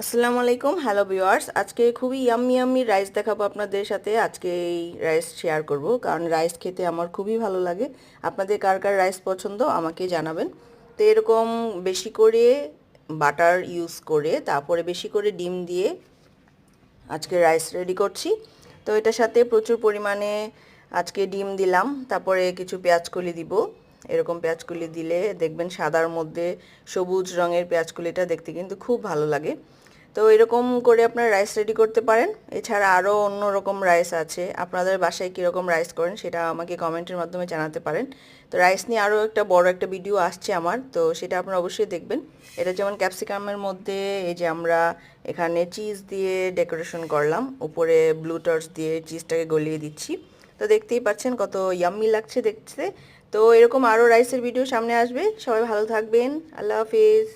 আসসালামু আলাইকুম, hello viewers. আজকে খুবই ইয়াম্মি ইয়াম্মি রাইস দেখাবো আপনাদের সাথে। আজকে এই রাইস শেয়ার করব, কারণ রাইস খেতে আমার খুবই ভালো লাগে। আপনাদের কার কার রাইস পছন্দ আমাকে জানাবেন। তো এরকম বেশি করে বাটার ইউজ করে, তারপরে বেশি করে ডিম দিয়ে আজকে রাইস রেডি করছি। তো এটার সাথে প্রচুর পরিমাণে আজকে ডিম দিলাম, তারপরে কিছু পেঁয়াজকলি দিব। এরকম পেঁয়াজকলি দিলে দেখবেন সাদার মধ্যে সবুজ রঙের পেঁয়াজকলিটা দেখতে কিন্তু খুব ভালো লাগে। তো এরকম করে আপনারা রাইস রেডি করতে পারেন। এছাড়া আরও অন্য রকম রাইস আছে, আপনাদের বাসায় কীরকম রাইস করেন সেটা আমাকে কমেন্টের মাধ্যমে জানাতে পারেন। তো রাইস নিয়ে আরও একটা বড় একটা ভিডিও আসছে আমার, তো সেটা আপনারা অবশ্যই দেখবেন। এটা যেমন ক্যাপসিকামের মধ্যে এই যে আমরা এখানে চিজ দিয়ে ডেকোরেশন করলাম, উপরে ব্লু টর্চ দিয়ে চিজটাকে গলিয়ে দিচ্ছি। তো দেখতেই পাচ্ছেন কত ইয়াম্মি লাগছে দেখতে। তো এরকম আরও রাইসের ভিডিও সামনে আসবে। সবাই ভালো থাকবেন। আল্লাহ হাফিজ।